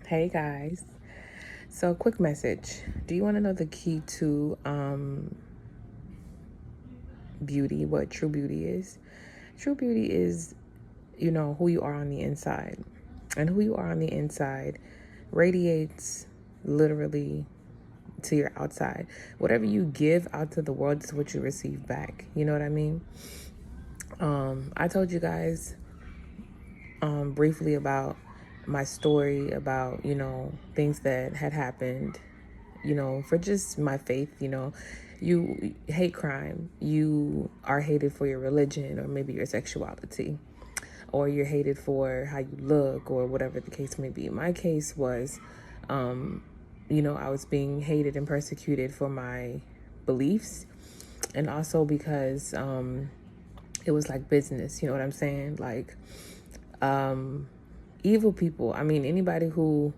Hey guys. So, quick message. Do you want to know the key to beauty? What true beauty is? True beauty is, who you are on the inside. And who you are on the inside radiates literally to your outside. Whatever you give out to the world is what you receive back. You know what I mean? I told you guys briefly about my story about, things that had happened, for just my faith. You hate crime. You are hated for your religion or maybe your sexuality, or you're hated for how you look or whatever the case may be. My case was, I was being hated and persecuted for my beliefs, and also because it was like business. You know what I'm saying? Like, evil people. I mean, anybody who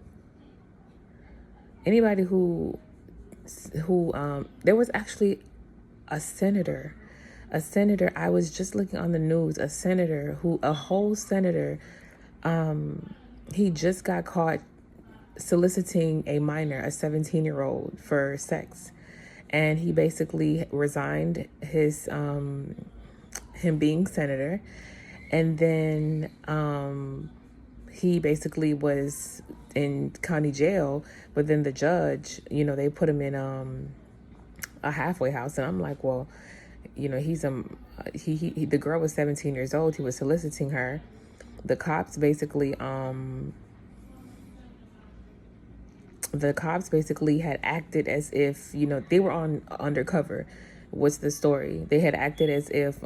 there was actually a senator. I was just looking on the news, a whole senator, he just got caught soliciting a minor, a 17-year-old, for sex. And he basically resigned him being senator. And then he basically was in county jail, but then the judge, they put him in a halfway house. And I'm like, well, he's the girl was 17 years old. He was soliciting her. The cops basically had acted as if, they were on undercover. What's the story? They had acted as if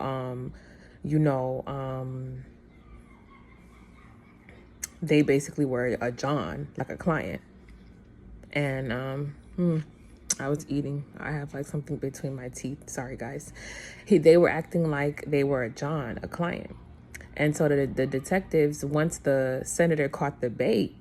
they basically were a John, like a client. And I was eating. I have like something between my teeth. Sorry, guys. They were acting like they were a John, a client. And so the detectives, once the senator caught the bait,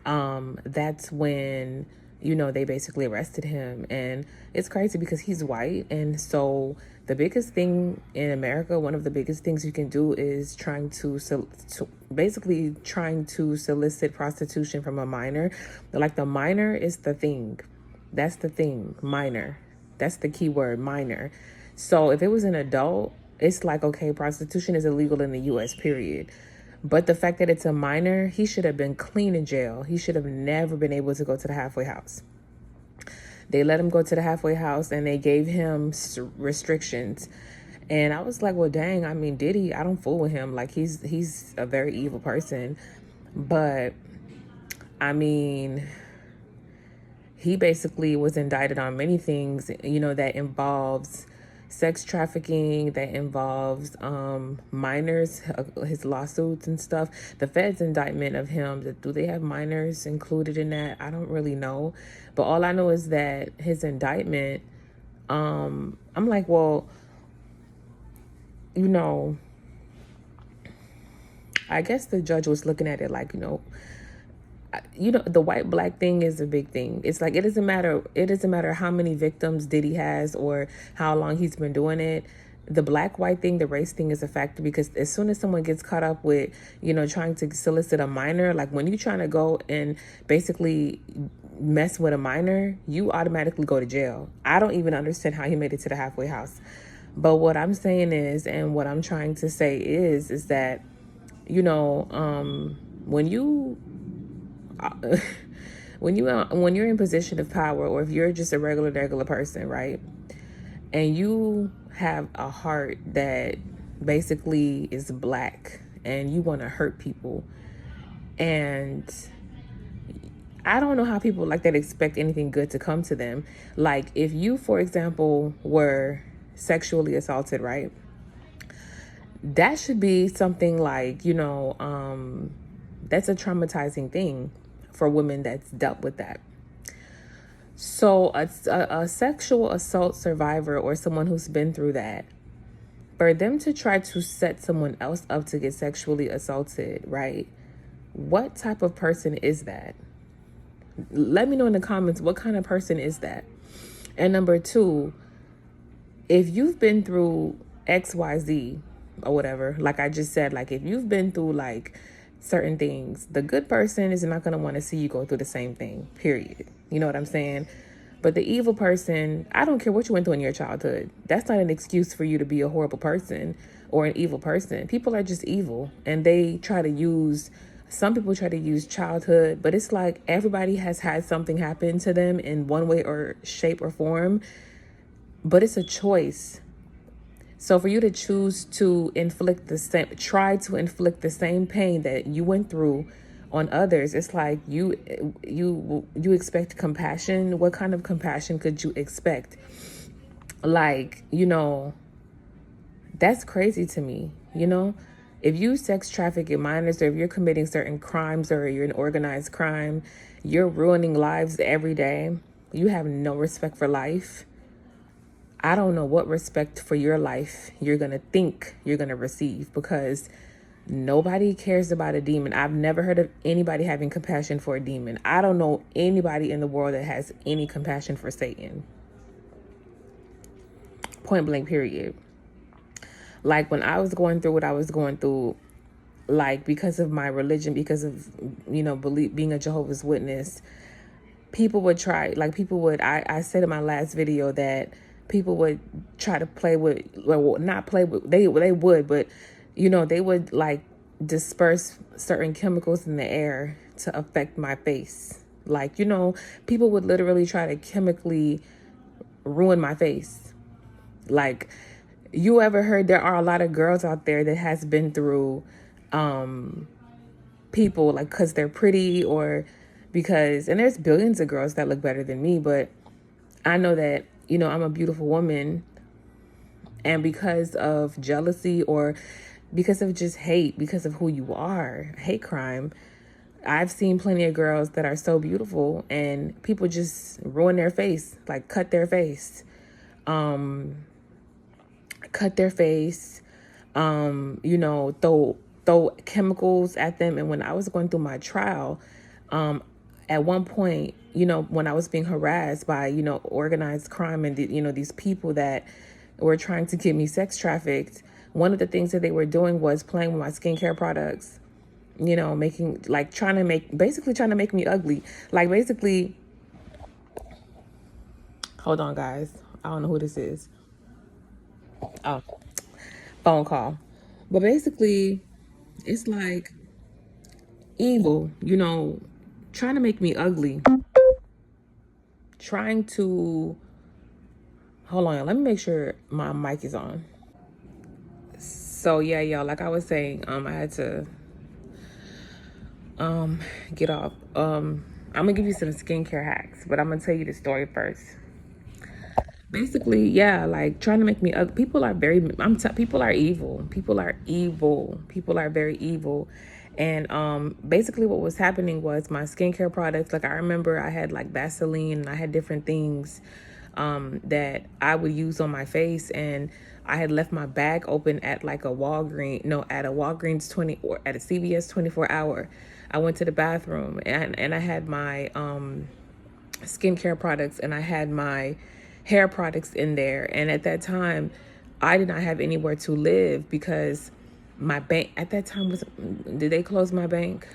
that's when, they basically arrested him. And it's crazy because he's white. And so the biggest thing in America, one of the biggest things you can do is trying to solicit prostitution from a minor. Like, the minor is the thing. That's the thing. Minor. That's the key word, minor. So if it was an adult, it's like, okay, prostitution is illegal in the U.S., period. But the fact that it's a minor, he should have been clean in jail. He should have never been able to go to the halfway house. They let him go to the halfway house and they gave him restrictions. And I was like, well, dang, I mean, Diddy, I don't fool with him. Like, he's a very evil person. But, I mean, he basically was indicted on many things, that involves sex trafficking, that involves minors, his lawsuits and stuff. The Fed's indictment of him, do they have minors included in that? I don't really know. But all I know is that his indictment, I'm like, well, I guess the judge was looking at it like, the white black thing is a big thing. It's like, it doesn't matter how many victims Diddy has or how long he's been doing it. The black white thing, the race thing, is a factor, because as soon as someone gets caught up with, trying to solicit a minor, like when you're trying to go and basically mess with a minor, you automatically go to jail. I don't even understand how he made it to the halfway house. But what I'm saying is, and what I'm trying to say is that, when you when you're in position of power, or if you're just a regular person, right, and you have a heart that basically is black and you want to hurt people, and I don't know how people like that expect anything good to come to them. Like, if you, for example, were sexually assaulted, right, that should be something like, that's a traumatizing thing for women that's dealt with that. So a sexual assault survivor, or someone who's been through that, for them to try to set someone else up to get sexually assaulted, right? What type of person is that? Let me know in the comments, what kind of person is that? And number two, if you've been through XYZ or whatever, like I just said, like if you've been through like certain things. The good person is not going to want to see you go through the same thing, period. You know what I'm saying? But the evil person, I don't care what you went through in your childhood. That's not an excuse for you to be a horrible person or an evil person. People are just evil, and they try to use, some people try to use childhood, but it's like everybody has had something happen to them in one way or shape or form, but it's a choice. So for you to choose to try to inflict the same pain that you went through on others, it's like you expect compassion. What kind of compassion could you expect? Like, that's crazy to me. If you sex traffic in minors, or if you're committing certain crimes, or you're an organized crime, you're ruining lives every day. You have no respect for life. I don't know what respect for your life you're going to think you're going to receive, because nobody cares about a demon. I've never heard of anybody having compassion for a demon. I don't know anybody in the world that has any compassion for Satan. Point blank, period. Like, when I was going through what I was going through, like, because of my religion, because of, being a Jehovah's Witness, people would try, like, I said in my last video that people would try to play with, well, not play with, they would, but, they would, like, disperse certain chemicals in the air to affect my face. Like, people would literally try to chemically ruin my face. Like, you ever heard there are a lot of girls out there that has been through people, like, because they're pretty, or because, and there's billions of girls that look better than me, but I know that, I'm a beautiful woman, and because of jealousy, or because of just hate, because of who you are, hate crime, I've seen plenty of girls that are so beautiful and people just ruin their face, like cut their face, throw chemicals at them. And when I was going through my trial, at one point, when I was being harassed by, organized crime and, these people that were trying to get me sex trafficked, one of the things that they were doing was playing with my skincare products, trying to make me ugly. Like, basically, hold on, guys. I don't know who this is. Oh, phone call. But basically, it's like evil, trying to make me ugly. Trying to, hold on, let me make sure my mic is on. So yeah, y'all, like I was saying, I had to get off. I'm gonna give you some skincare hacks, but I'm gonna tell you the story first. Basically, yeah, like, trying to make me ugly. People are people are evil. People are evil. People are very evil. And basically what was happening was my skincare products, like, I remember I had like Vaseline, and I had different things that I would use on my face, and I had left my bag open at like at a Walgreens 20, or at a CVS 24-hour. I went to the bathroom, and I had my skincare products, and I had my hair products in there. And at that time, I did not have anywhere to live, because my bank at that time did they close my bank?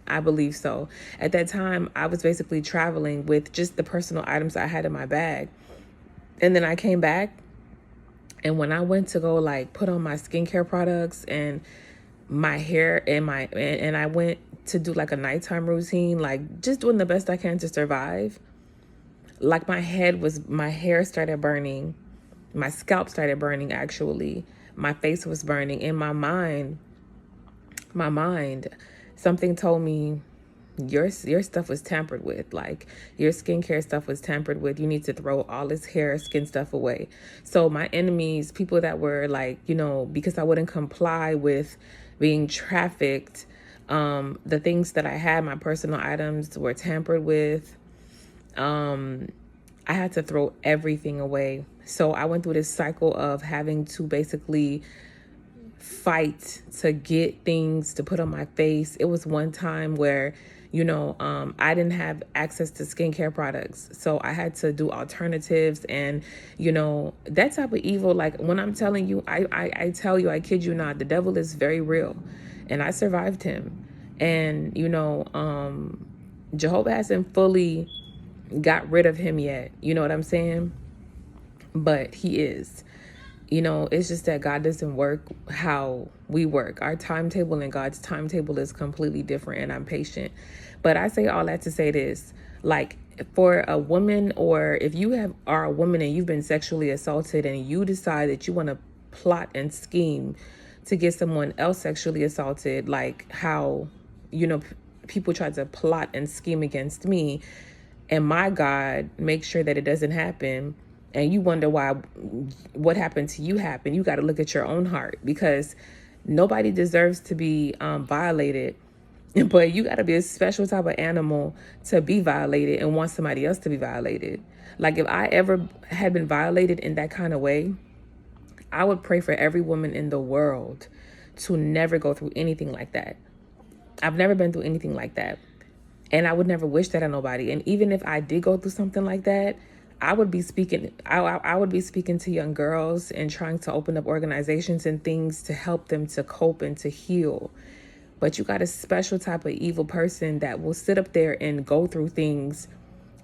I believe so. At that time, I was basically traveling with just the personal items I had in my bag. And then I came back, and when I went to go, like, put on my skincare products and my hair and I went to do like a nighttime routine, like just doing the best I can to survive, like, my hair started burning, my scalp started burning, actually, my face was burning. In my mind, something told me, your stuff was tampered with. Like, your skincare stuff was tampered with. You need to throw all this hair, skin stuff away. So my enemies, people that were like, because I wouldn't comply with being trafficked, the things that I had, my personal items, were tampered with. I had to throw everything away. So I went through this cycle of having to basically fight to get things to put on my face. It was one time where I didn't have access to skincare products, so I had to do alternatives. And that type of evil, like when I'm telling you, I tell you, I kid you not, the devil is very real, and I survived him. And Jehovah hasn't fully got rid of him yet, you know what I'm saying? But he is. It's just that God doesn't work how we work. Our timetable and God's timetable is completely different, and I'm patient. But I say all that to say this, like, for a woman, or if you are a woman and you've been sexually assaulted and you decide that you want to plot and scheme to get someone else sexually assaulted, like how, people try to plot and scheme against me, and my God makes sure that it doesn't happen, and you wonder why what happened to you happened, you got to look at your own heart, because nobody deserves to be violated. But you got to be a special type of animal to be violated and want somebody else to be violated. Like, if I ever had been violated in that kind of way, I would pray for every woman in the world to never go through anything like that. I've never been through anything like that. And I would never wish that on nobody. And even if I did go through something like that, I would be speaking to young girls and trying to open up organizations and things to help them to cope and to heal. But you got a special type of evil person that will sit up there and go through things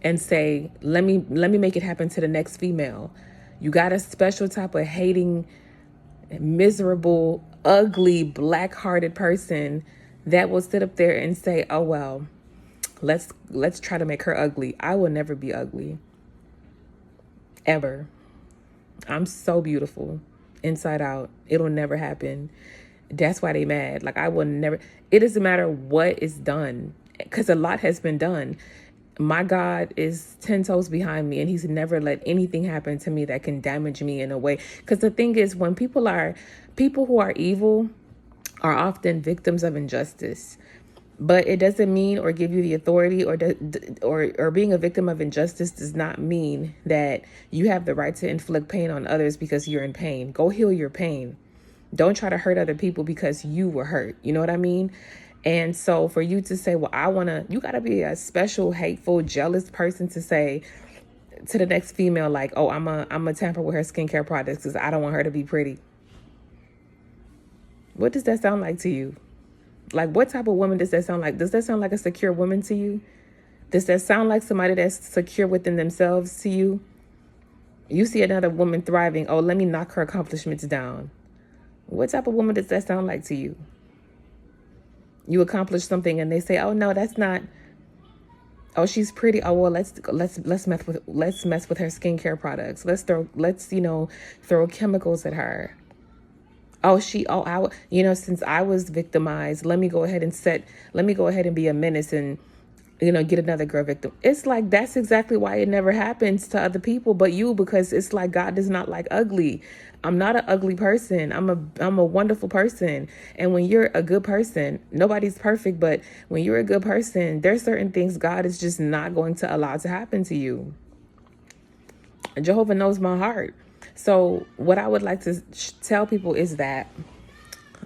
and say, let me make it happen to the next female. You got a special type of hating, miserable, ugly, black-hearted person that will sit up there and say, oh, well, let's try to make her ugly. I will never be ugly. Ever. I'm so beautiful inside out. It'll never happen. That's why they mad. Like, I will never. It doesn't matter what is done, because a lot has been done. My God is 10 toes behind me, and he's never let anything happen to me that can damage me in a way. Because the thing is, when people who are evil are often victims of injustice. But it doesn't mean or give you the authority, or being a victim of injustice does not mean that you have the right to inflict pain on others because you're in pain. Go heal your pain. Don't try to hurt other people because you were hurt. You know what I mean? And so for you to say, well, you got to be a special, hateful, jealous person to say to the next female, like, oh, I'm a tamper with her skincare products because I don't want her to be pretty. What does that sound like to you? Like, what type of woman does that sound like? Does that sound like a secure woman to you? Does that sound like somebody that's secure within themselves to you? You see another woman thriving. Oh, let me knock her accomplishments down. What type of woman does that sound like to you? You accomplish something and they say, oh, no, that's not. Oh, she's pretty. Oh, well, let's mess with her skincare products. Let's throw chemicals at her. Since I was victimized, let me go ahead and be a menace and, get another girl victim. It's like, that's exactly why it never happens to other people but you, because it's like God does not like ugly. I'm not an ugly person. I'm a wonderful person. And when you're a good person, nobody's perfect, but when you're a good person, there's certain things God is just not going to allow to happen to you. Jehovah knows my heart. So what I would like to tell people is that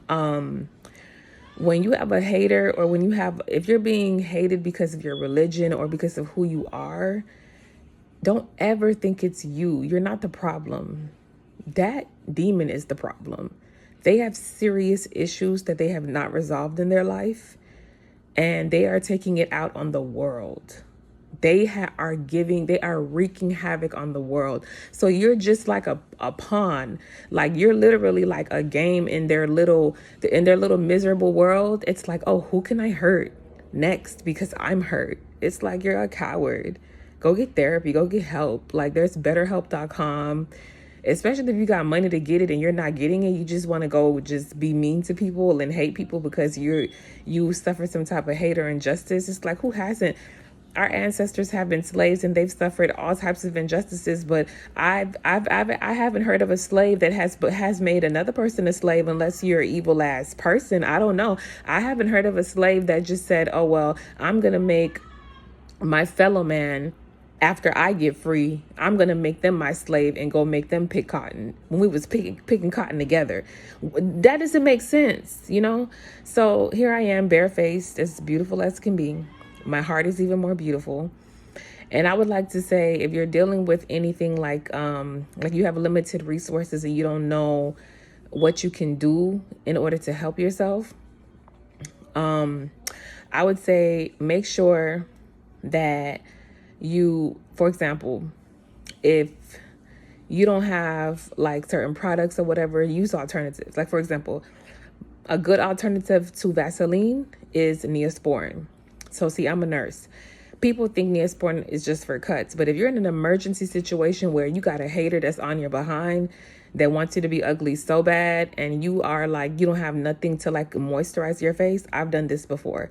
when you have a hater, or if you're being hated because of your religion or because of who you are, don't ever think it's you. You're not the problem. That demon is the problem. They have serious issues that they have not resolved in their life, and they are taking it out on the world. They are wreaking havoc on the world. So you're just like a pawn. Like, you're literally like a game in their little miserable world. It's like, oh, who can I hurt next because I'm hurt? It's like, you're a coward. Go get therapy. Go get help. Like, there's betterhelp.com. Especially if you got money to get it and you're not getting it, you just want to go just be mean to people and hate people because you suffer some type of hate or injustice. It's like, who hasn't? Our ancestors have been slaves and they've suffered all types of injustices, but I haven't heard of a slave that has made another person a slave, unless you're an evil ass person. I don't know. I haven't heard of a slave that just said, oh, well, I'm going to make my fellow man, after I get free, I'm going to make them my slave and go make them pick cotton when we was picking cotton together. That doesn't make sense, So here I am, barefaced, as beautiful as can be. my heart is even more beautiful. And I would like to say, if you're dealing with anything like you have limited resources and you don't know what you can do in order to help yourself, I would say make sure that you, for example, if you don't have like certain products or whatever, use alternatives. Like, for example, a good alternative to Vaseline is Neosporin. So see, I'm a nurse. People think Neosporin is just for cuts, but if you're in an emergency situation where you got a hater that's on your behind that wants you to be ugly so bad, and you are like, you don't have nothing to like moisturize your face, I've done this before.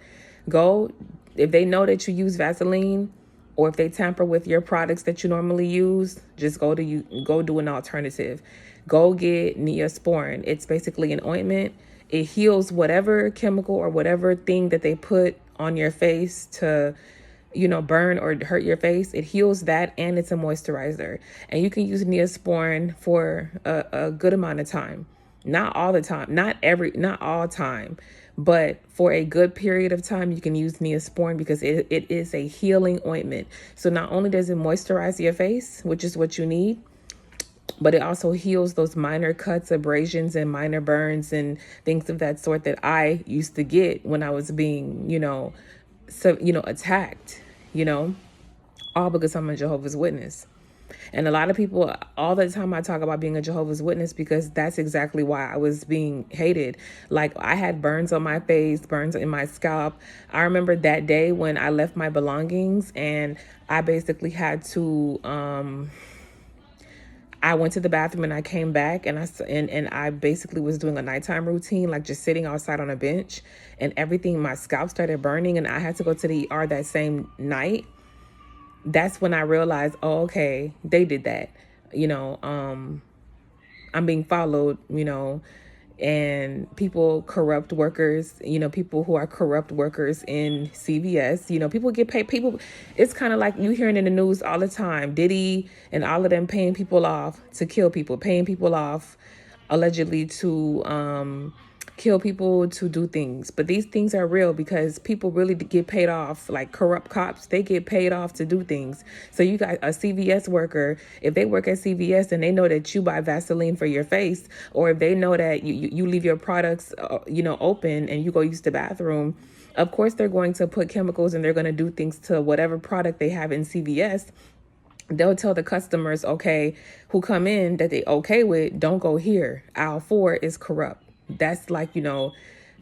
Go, if they know that you use Vaseline, or if they tamper with your products that you normally use, just go do an alternative. Go get Neosporin. It's basically an ointment. It heals whatever chemical or whatever thing that they put on your face to, burn or hurt your face. It heals that, and it's a moisturizer. And you can use Neosporin for a good amount of time. Not all the time, not all time, but for a good period of time, you can use Neosporin because it is a healing ointment. So not only does it moisturize your face, which is what you need, but it also heals those minor cuts, abrasions, and minor burns and things of that sort that I used to get when I was being, attacked, all because I'm a Jehovah's Witness. And a lot of people, all the time I talk about being a Jehovah's Witness because that's exactly why I was being hated. Like, I had burns on my face, burns in my scalp. I remember that day when I left my belongings and I basically had to, I went to the bathroom and I came back and I basically was doing a nighttime routine, like just sitting outside on a bench, and everything, my scalp started burning and I had to go to the ER that same night. That's when I realized, oh, okay, they did that. I'm being followed, and people, corrupt workers, people who are corrupt workers in CVS, people get paid. It's kind of like you hearing in the news all the time, Diddy and all of them paying people off to kill people, paying people off allegedly to kill people, to do things. But these things are real because people really get paid off. Like corrupt cops, they get paid off to do things. So you got a CVS worker, if they work at CVS and they know that you buy Vaseline for your face, or if they know that you leave your products open and you go use the bathroom, of course they're going to put chemicals and they're going to do things to whatever product they have in CVS. They'll tell the customers, okay, who come in that they okay with, don't go here. Aisle 4 is corrupt. That's like, no,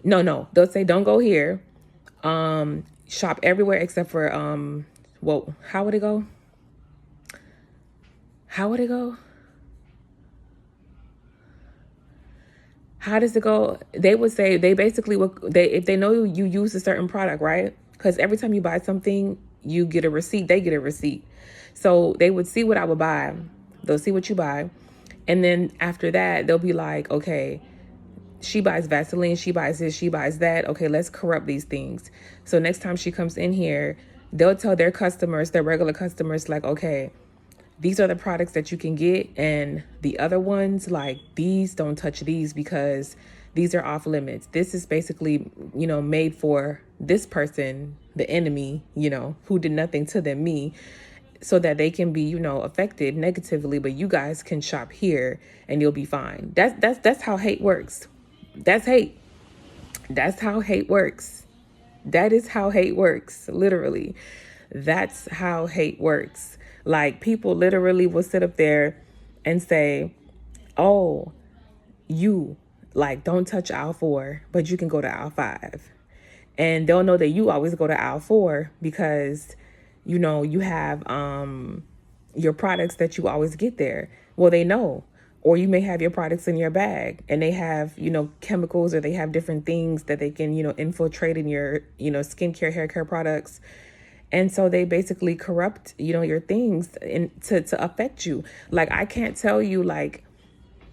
they'll say, don't go here. Shop everywhere except for, how would it go? How would it go? How does it go? They would say, they basically would, if they know you use a certain product, right? Because every time you buy something, you get a receipt, they get a receipt. So they would see what I would buy. They'll see what you buy. And then after that, they'll be like, okay, she buys Vaseline, she buys this, she buys that. Okay, let's corrupt these things. So next time she comes in here, they'll tell their customers, their regular customers, like, okay, these are the products that you can get. And the other ones, like these, don't touch these because these are off limits. This is basically, made for this person, the enemy, who did nothing to them, me, so that they can be, affected negatively. But you guys can shop here and you'll be fine. That's how hate works. That's hate. That's how hate works. That is how hate works. Literally. That's how hate works. Like, people literally will sit up there and say, oh, you like, don't touch aisle 4, but you can go to aisle 5. And they'll know that you always go to aisle 4 because, you have your products that you always get there. Well, they know. Or you may have your products in your bag and they have, chemicals, or they have different things that they can, infiltrate in your, skincare, hair care products. And so they basically corrupt, your things to affect you. Like, I can't tell you like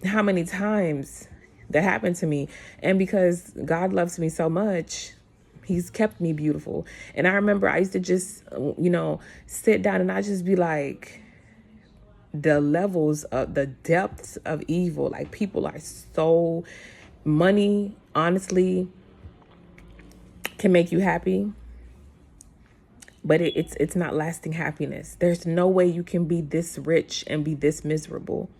how many times that happened to me. And because God loves me so much, he's kept me beautiful. And I remember I used to just, sit down and I just be like, the levels of the depths of evil. Like, people are so, money honestly can make you happy. but it's not lasting happiness. There's no way you can be this rich and be this miserable.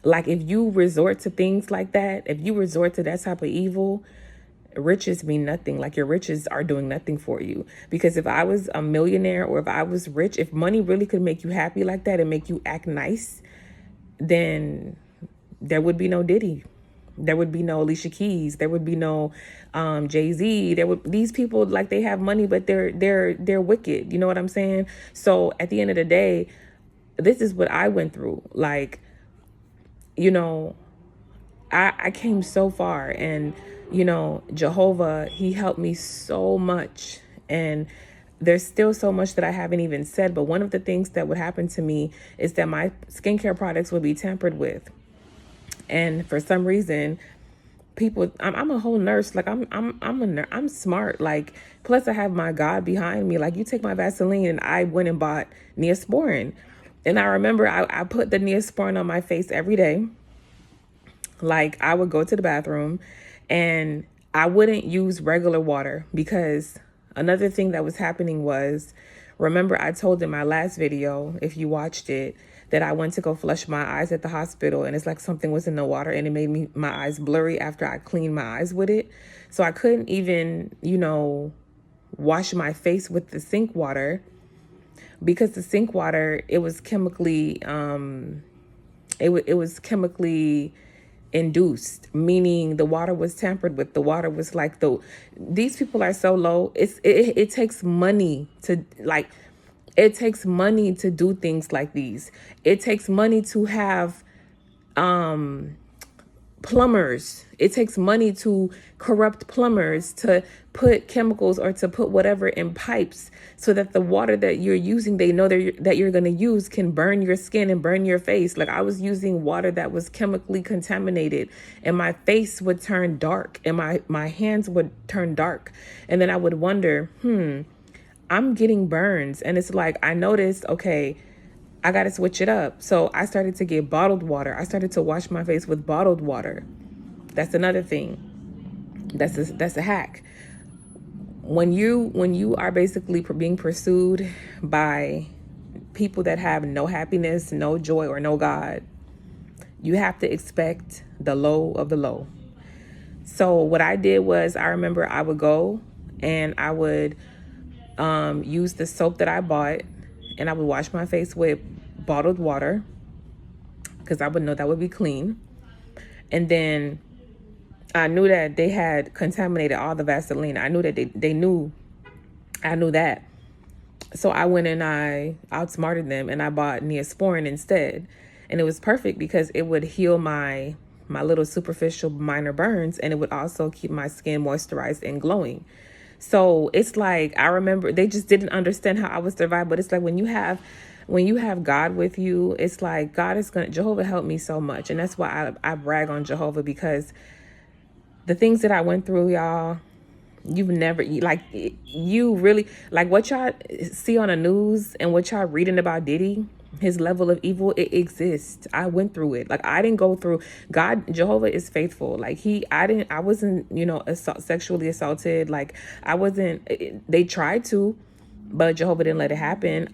Like, if you resort to things like that, if you resort to that type of evil, riches mean nothing. Like, your riches are doing nothing for you. Because if I was a millionaire, or if I was rich, if money really could make you happy like that and make you act nice, then there would be no Diddy. There would be no Alicia Keys. There would be no Jay-Z. These people, like, they have money, but they're wicked. You know what I'm saying? So at the end of the day, this is what I went through. Like, you know, I came so far, and, you know, Jehovah, he helped me so much. And there's still so much that I haven't even said. But one of the things that would happen to me is that my skincare products would be tampered with. And for some reason, people, I'm a whole nurse. Like, I'm smart. Like, plus I have my God behind me. Like, you take my Vaseline, and I went and bought Neosporin. And I remember I put the Neosporin on my face every day. Like, I would go to the bathroom, and I wouldn't use regular water, because another thing that was happening was, remember I told in my last video, if you watched it, that I went to go flush my eyes at the hospital, and it's like something was in the water, and it made my eyes blurry after I cleaned my eyes with it. So I couldn't even, you know, wash my face with the sink water, because the sink water, it was chemically, it was chemically induced, meaning the water was tampered with. The water was like, these people are so low. It takes money to, like, it takes money to do things like these. It takes money to have plumbers. It takes money to corrupt plumbers, to put chemicals or to put whatever in pipes, so that the water that you're using, they know that you're going to use, can burn your skin and burn your face. Like, I was using water that was chemically contaminated, and my face would turn dark, and my hands would turn dark. And then I would wonder, I'm getting burns. And it's like, I noticed, okay, I got to switch it up. So I started to get bottled water. I started to wash my face with bottled water. That's another thing. That's a hack. When you are basically being pursued by people that have no happiness, no joy, or no God, you have to expect the low of the low. So what I did was, I remember I would go and I would use the soap that I bought, and I would wash my face with bottled water, because I would know that would be clean. And then I knew that they had contaminated all the Vaseline. I knew that they knew. I knew that. So I went and I outsmarted them, and I bought Neosporin instead. And it was perfect, because it would heal my little superficial minor burns, and it would also keep my skin moisturized and glowing. So it's like, I remember they just didn't understand how I would survive. But it's like, when you have God with you, it's like, Jehovah helped me so much. And that's why I brag on Jehovah, because the things that I went through, y'all, you've never, like, you really, like, what y'all see on the news and what y'all reading about Diddy, his level of evil, it exists. I went through it. Like, I didn't go through. God, Jehovah is faithful. Like, I wasn't, you know, sexually assaulted. Like, I wasn't, they tried to, but Jehovah didn't let it happen.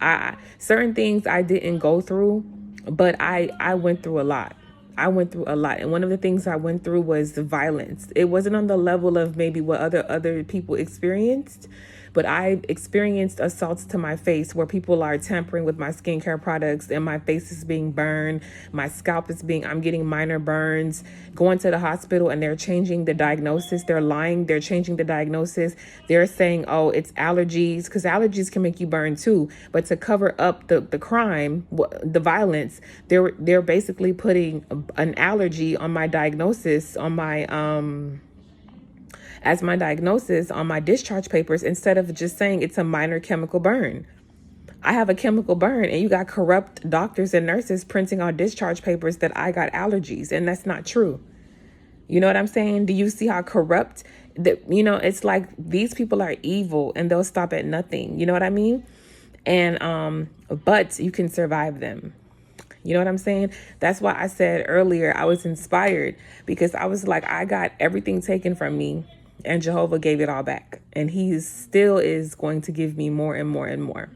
Certain things I didn't go through, but I went through a lot. I went through a lot. And one of the things I went through was violence. It wasn't on the level of maybe what other people experienced, but I experienced assaults to my face, where people are tampering with my skincare products, and my face is being burned. My scalp is I'm getting minor burns, going to the hospital, and they're changing the diagnosis. They're lying. They're changing the diagnosis. They're saying, oh, it's allergies, because allergies can make you burn too. But to cover up the crime, the violence, they're basically putting an allergy on my diagnosis, on my, as my diagnosis on my discharge papers, instead of just saying it's a minor chemical burn. I have a chemical burn, and you got corrupt doctors and nurses printing on discharge papers that I got allergies, and that's not true. You know what I'm saying? Do you see how corrupt that, you know, it's like, these people are evil, and they'll stop at nothing. You know what I mean? And but you can survive them. You know what I'm saying? That's why I said earlier I was inspired, because I was like, I got everything taken from me. And Jehovah gave it all back. And he still is going to give me more and more and more.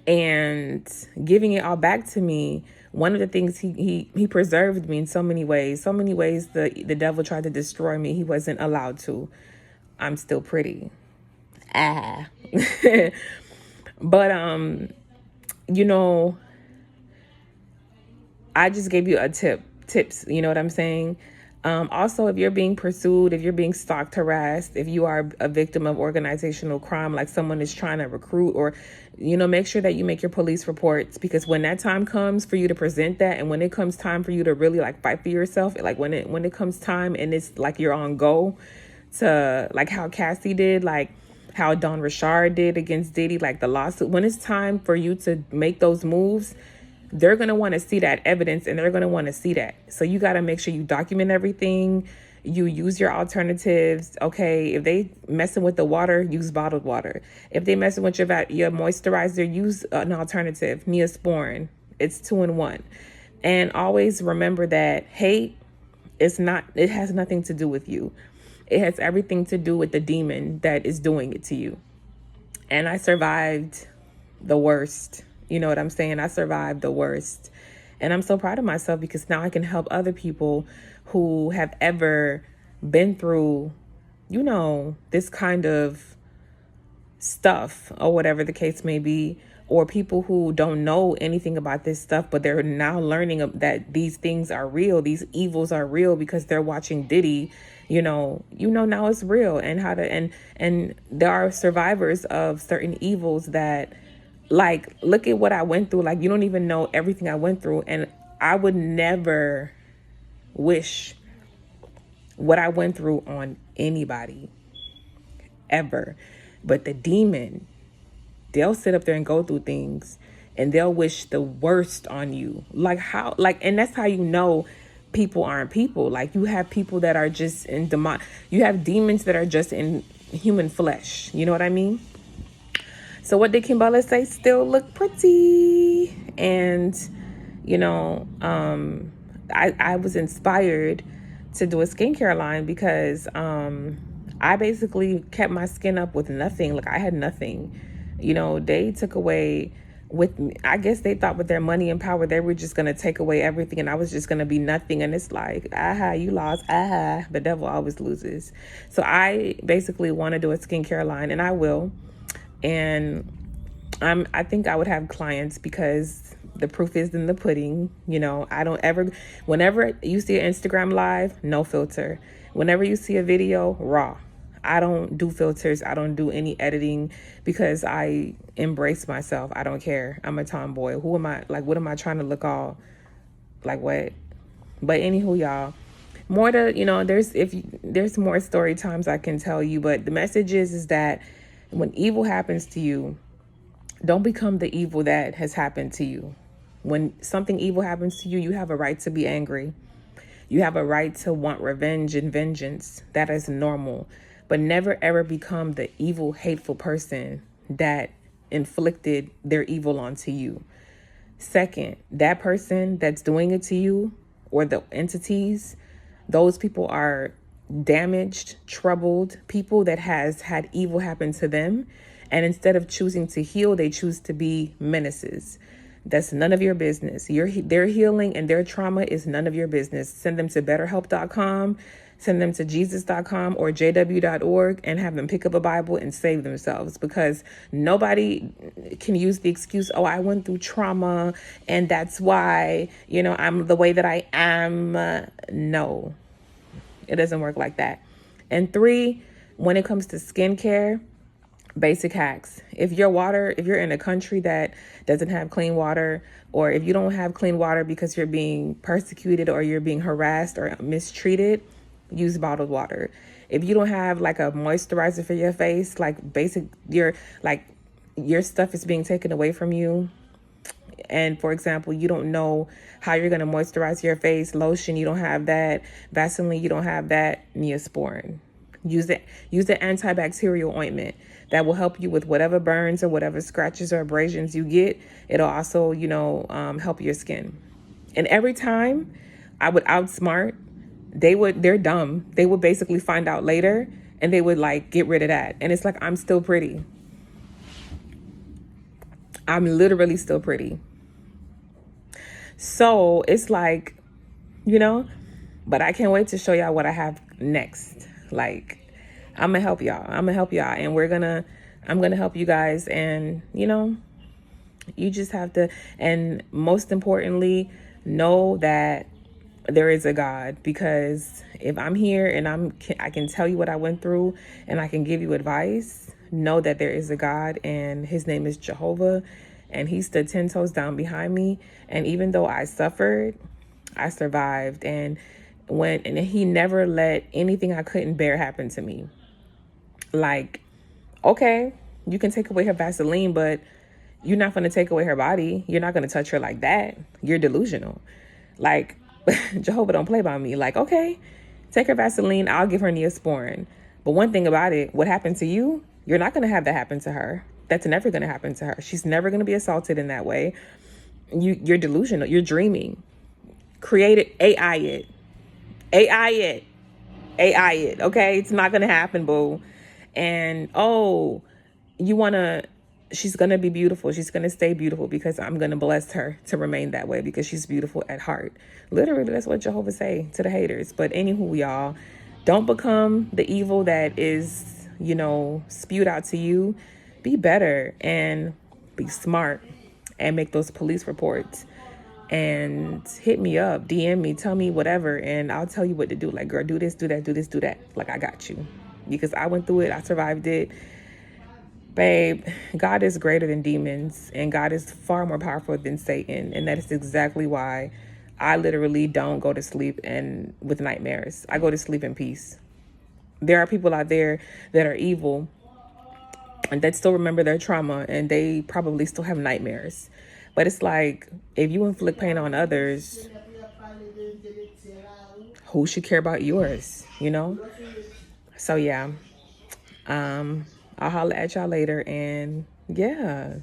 And giving it all back to me, one of the things he preserved me in so many ways. So many ways the devil tried to destroy me. He wasn't allowed to. I'm still pretty. But you know, I just gave you tips, you know what I'm saying? Also, if you're being pursued, if you're being stalked, harassed, if you are a victim of organizational crime, like someone is trying to recruit, or, you know, make sure that you make your police reports, because when that time comes for you to present that, and when it comes time for you to really like fight for yourself, like when it comes time and it's like you're on go to, like how Cassie did, like how Don Richard did against Diddy, like the lawsuit, when it's time for you to make those moves, they're going to want to see that evidence, and they're going to want to see that. So you got to make sure you document everything. You use your alternatives. Okay, if they messing with the water, use bottled water. If they messing with your moisturizer, use an alternative, Neosporin. It's 2-in-1. And always remember that hate it has nothing to do with you. It has everything to do with the demon that is doing it to you. And I survived the worst. You know what I'm saying? I survived the worst. And I'm so proud of myself, because now I can help other people who have ever been through, you know, this kind of stuff, or whatever the case may be, or people who don't know anything about this stuff, but they're now learning that these things are real. These evils are real because they're watching Diddy. You know, now it's real, and how to, and there are survivors of certain evils that, like, look at what I went through. Like, you don't even know everything I went through. And I would never wish what I went through on anybody, ever. But the demon, they'll sit up there and go through things, and they'll wish the worst on you. Like how, like, and that's how you know people aren't people. Like, you have people that are just in you have demons that are just in human flesh. You know what I mean? So what did Kimbala say? Still look pretty. And, you know, I was inspired to do a skincare line because I basically kept my skin up with nothing. Like, I had nothing. You know, they took away with me. I guess they thought with their money and power, they were just going to take away everything, and I was just going to be nothing. And it's like, you lost. The devil always loses. So I basically want to do a skincare line, and I will. And I think I would have clients, because the proof is in the pudding. You know, I don't ever, whenever you see an Instagram live, no filter. Whenever you see a video, raw. I don't do filters. I don't do any editing, because I embrace myself. I don't care. I'm a tomboy. Who am I? Like, what am I trying to look all like? What? But anywho, y'all, more to, you know, there's more story times I can tell you, but the message is that when evil happens to you, don't become the evil that has happened to you. When something evil happens to you, you have a right to be angry. You have a right to want revenge and vengeance. That is normal. But never ever become the evil, hateful person that inflicted their evil onto you. Second, that person that's doing it to you, or the entities, those people are damaged, troubled people that has had evil happen to them. And instead of choosing to heal, they choose to be menaces. That's none of your business. Their healing and their trauma is none of your business. Send them to BetterHelp.com, send them to Jesus.com or JW.org, and have them pick up a Bible and save themselves, because nobody can use the excuse, oh, I went through trauma and that's why, you know, I'm the way that I am. No, it doesn't work like that. And 3, when it comes to skincare, basic hacks. If you're in a country that doesn't have clean water, or if you don't have clean water because you're being persecuted or you're being harassed or mistreated, use bottled water. If you don't have like a moisturizer for your face, like your stuff is being taken away from you. And for example, you don't know how you're going to moisturize your face, lotion, you don't have that, Vaseline, you don't have that, Neosporin. Use the antibacterial ointment that will help you with whatever burns or whatever scratches or abrasions you get. It'll also, help your skin. And every time I would outsmart they're dumb. They would basically find out later and they would like get rid of that. And it's like, I'm still pretty. I'm literally still pretty. So it's like, you know, but I can't wait to show y'all what I have next. Like, I'm gonna help y'all. And I'm gonna help you guys. And, you know, you just have to, and most importantly, know that there is a God, because if I'm here and I can tell you what I went through and I can give you advice, know that there is a God, and his name is Jehovah, and he stood 10 toes down behind me. And even though I suffered, I survived, and he never let anything I couldn't bear happen to me. Like, okay, you can take away her Vaseline, but you're not going to take away her body. You're not going to touch her like that. You're delusional. Like, Jehovah don't play by me. Like, okay, take her Vaseline. I'll give her Neosporin. But one thing about it, what happened to you, you're not going to have that happen to her. That's never going to happen to her. She's never going to be assaulted in that way. You're delusional. You're dreaming. Create it. AI it. AI it. AI it. Okay? It's not going to happen, boo. And, she's going to be beautiful. She's going to stay beautiful because I'm going to bless her to remain that way because she's beautiful at heart. Literally, that's what Jehovah say to the haters. But anywho, y'all, don't become the evil that is, you know, spewed out to you. Be better and be smart and make those police reports and hit me up, DM me, tell me whatever, and I'll tell you what to do. Like, girl, do this, do that, do this, do that. Like, I got you, because I went through it. I survived it. Babe, God is greater than demons, and God is far more powerful than Satan. And that is exactly why I literally don't go to sleep and with nightmares. I go to sleep in peace. There are people out there that are evil and that still remember their trauma, and they probably still have nightmares. But it's like, if you inflict pain on others, who should care about yours, you know? So yeah, I'll holler at y'all later, and yeah.